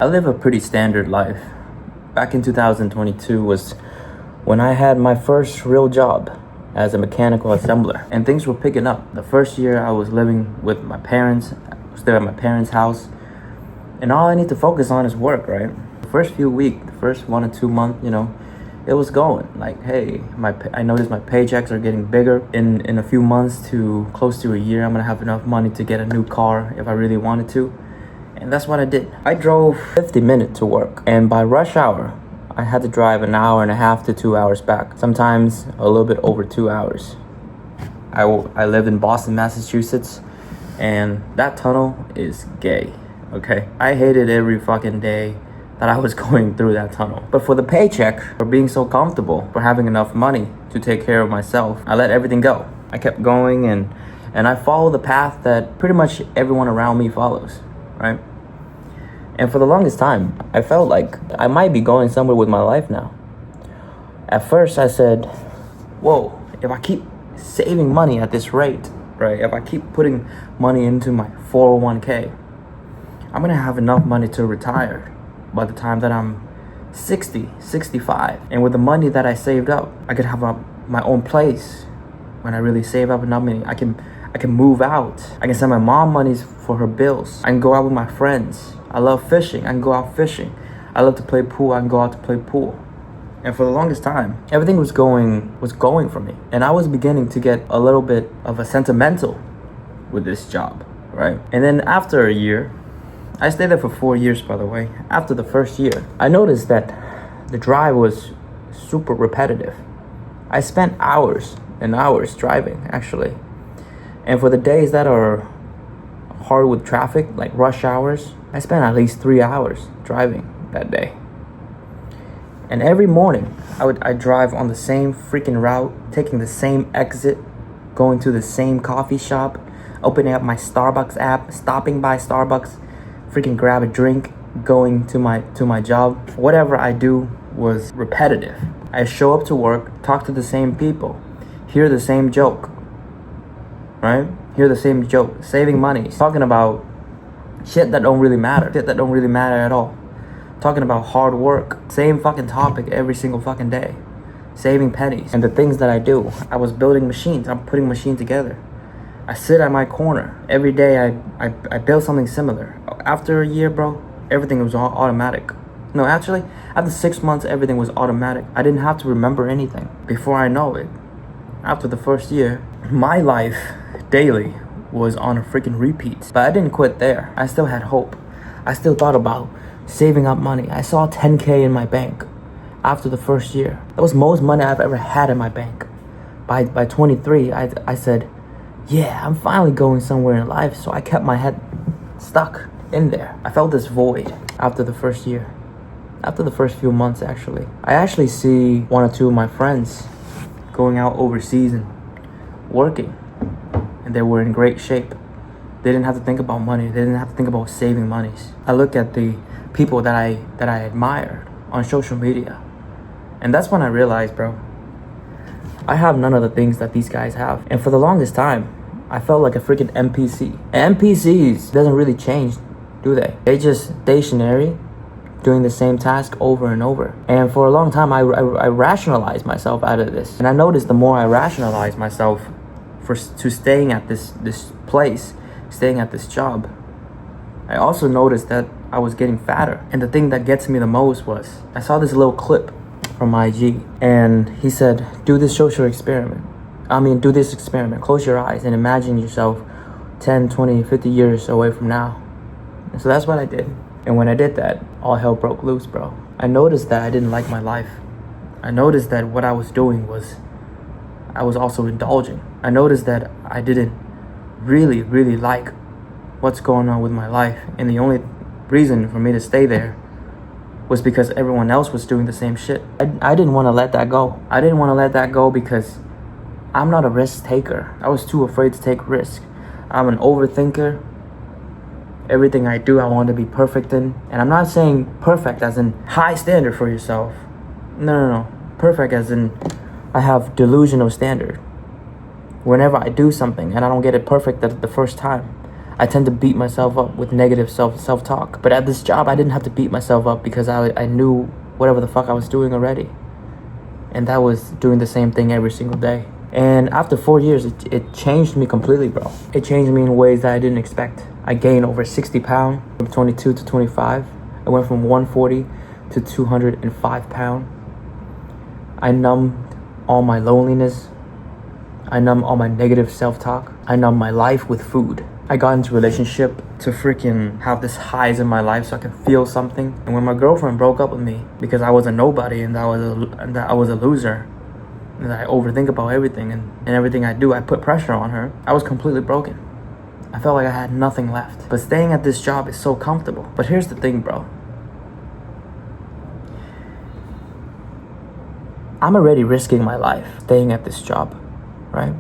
I live a pretty standard life. Back in 2022 was when I had my first real job as a mechanical assembler, and things were picking up. The first year I was living with my parents, I was there at my parents' house, and all I need to focus on is work, right? The first few weeks, the first 1 or 2 months, it was going. Like, hey, I noticed my paychecks are getting bigger. In a few months to close to a year, I'm gonna have enough money to get a new car if I really wanted to. And that's what I did. I drove 50 minutes to work, and by rush hour, I had to drive an hour and a half to 2 hours back. Sometimes a little bit over 2 hours. I lived in Boston, Massachusetts, and that tunnel is gay, okay? I hated every fucking day that I was going through that tunnel. But for the paycheck, for being so comfortable, for having enough money to take care of myself, I let everything go. I kept going and I followed the path that pretty much everyone around me follows, right? And for the longest time, I felt like I might be going somewhere with my life now. At first, I said, whoa, if I keep saving money at this rate, right? If I keep putting money into my 401k, I'm gonna have enough money to retire by the time that I'm 60, 65. And with the money that I saved up, I could have my own place. When I really save up enough money, I can move out. I can send my mom money for her bills. I can go out with my friends. I love fishing. I can go out fishing. I love to play pool. I can go out to play pool. And for the longest time, everything was going for me. And I was beginning to get a little bit of a sentimental with this job, right? And then after a year, I stayed there for 4 years, by the way. After the first year, I noticed that the drive was super repetitive. I spent hours and hours driving, actually. And for the days that are hard with traffic, like rush hours, I spent at least 3 hours driving that day. And every morning, I'd drive on the same freaking route, taking the same exit, going to the same coffee shop, opening up my Starbucks app, stopping by Starbucks, freaking grab a drink, going to my job. Whatever I do was repetitive. I show up to work, talk to the same people, hear the same joke, right? Hear the same joke, saving money, talking about shit that don't really matter at all. Talking about hard work, same fucking topic every single fucking day. Saving pennies. And the things that I do, I was building machines, I'm putting machines together. I sit at my corner. Every day I build something similar. After a year, bro, everything was all automatic. No, actually, after 6 months, everything was automatic. I didn't have to remember anything. Before I know it, after the first year, my life daily was on a freaking repeat. But I didn't quit there. I still had hope. I still thought about saving up money. I saw 10K in my bank after the first year. That was most money I've ever had in my bank. By 23, I said, yeah, I'm finally going somewhere in life. So I kept my head stuck in there. I felt this void after the first year. After the first few months, actually. I actually see 1 or 2 of my friends going out overseas and working. And they were in great shape. They didn't have to think about money. They didn't have to think about saving monies. I look at the people that I admired on social media. And that's when I realized, bro, I have none of the things that these guys have. And for the longest time, I felt like a freaking NPC. And NPCs doesn't really change, do they? They just stationary, doing the same task over and over. And for a long time, I rationalized myself out of this. And I noticed the more I rationalized myself to staying at this place, staying at this job, I also noticed that I was getting fatter. And the thing that gets me the most was, I saw this little clip from IG, and he said, do this experiment. Close your eyes and imagine yourself 10, 20, 50 years away from now. And so that's what I did. And when I did that, all hell broke loose, bro. I noticed that I didn't like my life. I noticed that what I was doing was, I was also indulging. I noticed that I didn't really, really like what's going on with my life. And the only reason for me to stay there was because everyone else was doing the same shit. I didn't want to let that go. I didn't want to let that go because I'm not a risk taker. I was too afraid to take risks. I'm an overthinker. Everything I do, I want to be perfect in. And I'm not saying perfect as in high standard for yourself. No. Perfect as in I have delusional standard. Whenever I do something and I don't get it perfect the first time, I tend to beat myself up with negative self-talk. But at this job, I didn't have to beat myself up because I knew whatever the fuck I was doing already. And that was doing the same thing every single day. And after 4 years, it changed me completely, bro. It changed me in ways that I didn't expect. I gained over 60 pounds from 22 to 25. I went from 140 to 205 pounds. I numbed all my loneliness. I numbed all my negative self-talk. I numbed my life with food. I got into a relationship to freaking have this highs in my life so I can feel something. And when my girlfriend broke up with me because I was a nobody and that I was a loser, and that I overthink about everything and everything I do, I put pressure on her, I was completely broken. I felt like I had nothing left. But staying at this job is so comfortable. But here's the thing, bro. I'm already risking my life staying at this job, right?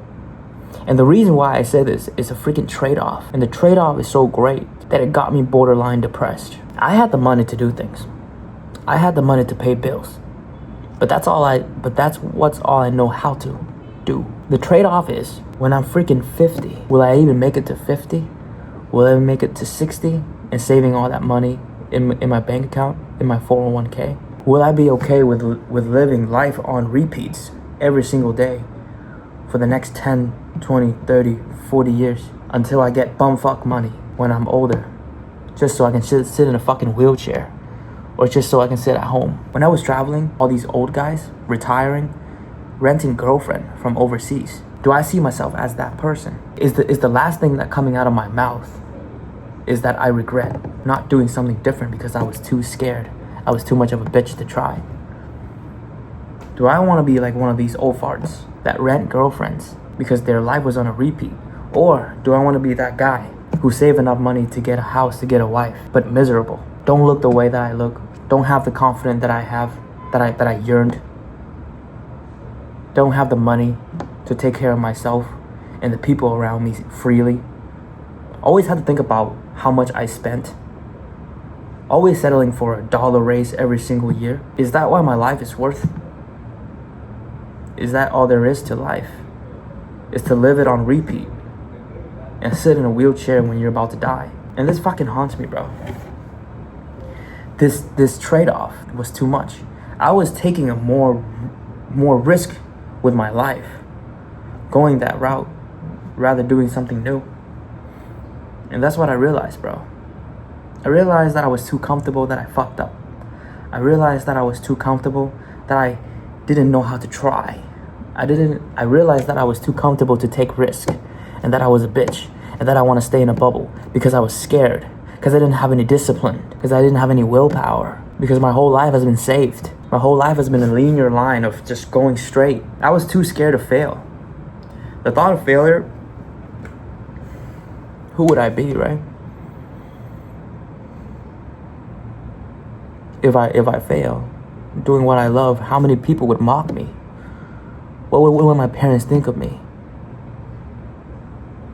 And the reason why I say this is a freaking trade-off. And the trade-off is so great that it got me borderline depressed. I had the money to do things. I had the money to pay bills. But that's what's all I know how to do. The trade-off is when I'm freaking 50, will I even make it to 50? Will I make it to 60 and saving all that money in my bank account, in my 401k? Will I be okay with living life on repeats every single day for the next 10, 20, 30, 40 years until I get bumfuck money when I'm older, just so I can sit in a fucking wheelchair, or just so I can sit at home? When I was traveling, all these old guys retiring, renting girlfriend from overseas, do I see myself as that person? Is the last thing that coming out of my mouth is that I regret not doing something different because I was too scared? I was too much of a bitch to try. Do I want to be like one of these old farts that rent girlfriends because their life was on a repeat? Or do I want to be that guy who saved enough money to get a house, to get a wife, but miserable? Don't look the way that I look. Don't have the confidence that I have, that I yearned. Don't have the money to take care of myself and the people around me freely. Always had to think about how much I spent. Always settling for a dollar raise every single year. Is that why my life is worth? Is that all there is to life? Is to live it on repeat and sit in a wheelchair when you're about to die? And this fucking haunts me, bro. This trade-off was too much. I was taking a more risk with my life, going that route, rather doing something new. And that's what I realized, bro. I realized that I was too comfortable, that I fucked up. I realized that I was too comfortable, that I didn't know how to try. I realized that I was too comfortable to take risk, and that I was a bitch, and that I want to stay in a bubble because I was scared, because I didn't have any discipline, because I didn't have any willpower, because my whole life has been saved. My whole life has been a linear line of just going straight. I was too scared to fail. The thought of failure, who would I be, right? If I fail doing what I love, how many people would mock me? What would my parents think of me?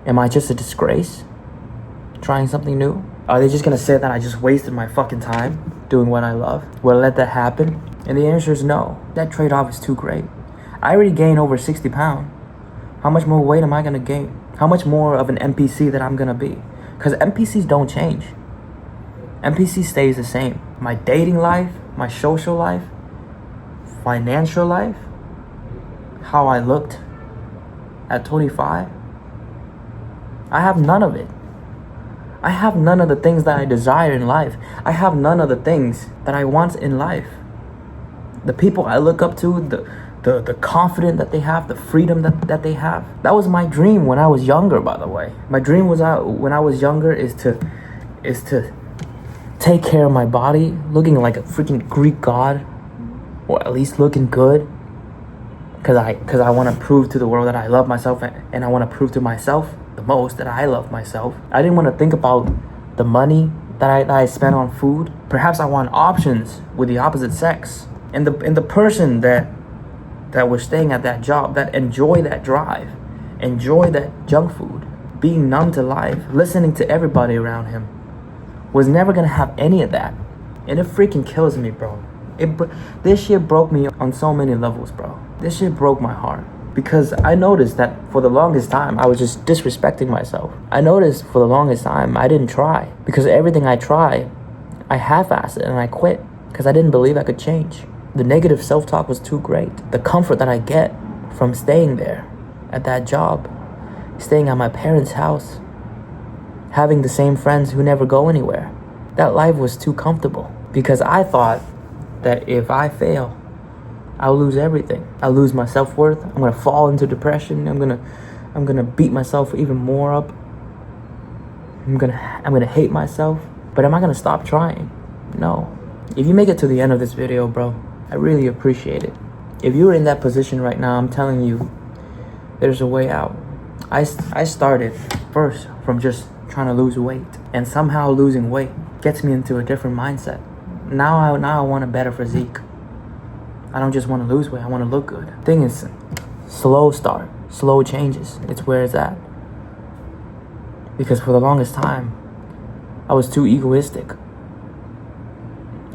Am I just a disgrace? Trying something new? Are they just gonna say that I just wasted my fucking time doing what I love? Will I let that happen? And the answer is no. That trade-off is too great. I already gained over 60 pounds. How much more weight am I gonna gain? How much more of an NPC that I'm gonna be? Because NPCs don't change. NPC stays the same. My dating life, my social life, financial life, how I looked at 25, I have none of it. I have none of the things that I desire in life. I have none of the things that I want in life. The people I look up to, the confidence that they have, the freedom that they have. That was my dream when I was younger, by the way. My dream was when I was younger is to take care of my body, looking like a freaking Greek god, or at least looking good, because I want to prove to the world that I love myself, and I want to prove to myself the most that I love myself. I didn't want to think about the money that I spent on food. Perhaps I want options with the opposite sex, and the person that was staying at that job, that enjoy that drive, enjoy that junk food, being numb to life, listening to everybody around him, was never gonna have any of that. And it freaking kills me, bro. This shit broke me on so many levels, bro. This shit broke my heart. Because I noticed that for the longest time, I was just disrespecting myself. I noticed for the longest time, I didn't try. Because everything I tried, I half-assed it and I quit. Because I didn't believe I could change. The negative self-talk was too great. The comfort that I get from staying there at that job, staying at my parents' house, having the same friends who never go anywhere. That life was too comfortable. Because I thought that if I fail, I'll lose everything. I'll lose my self-worth. I'm gonna fall into depression. I'm gonna beat myself even more up. I'm gonna hate myself. But am I gonna stop trying? No. If you make it to the end of this video, bro, I really appreciate it. If you're in that position right now, I'm telling you, there's a way out. I started first from just trying to lose weight, and somehow losing weight gets me into a different mindset. Now I want a better physique. I don't just want to lose weight, I want to look good. Thing is, slow start, slow changes. It's where it's at. Because for the longest time, I was too egoistic.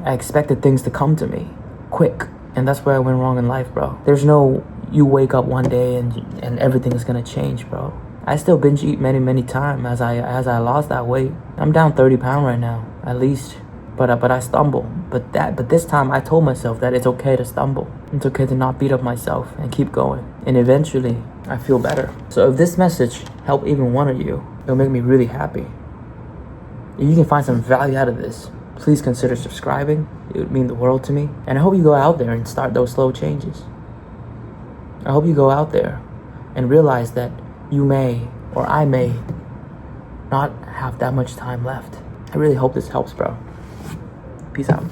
I expected things to come to me quick. And that's where I went wrong in life, bro. There's no, you wake up one day and everything is gonna change, bro. I still binge eat many times as I lost that weight. I'm down 30 pounds right now, at least. But I stumble. But this time I told myself that it's okay to stumble. It's okay to not beat up myself and keep going. And eventually, I feel better. So if this message helped even one of you, it'll make me really happy. If you can find some value out of this, please consider subscribing. It would mean the world to me. And I hope you go out there and start those slow changes. I hope you go out there and realize that you may, or I may, not have that much time left. I really hope this helps, bro. Peace out.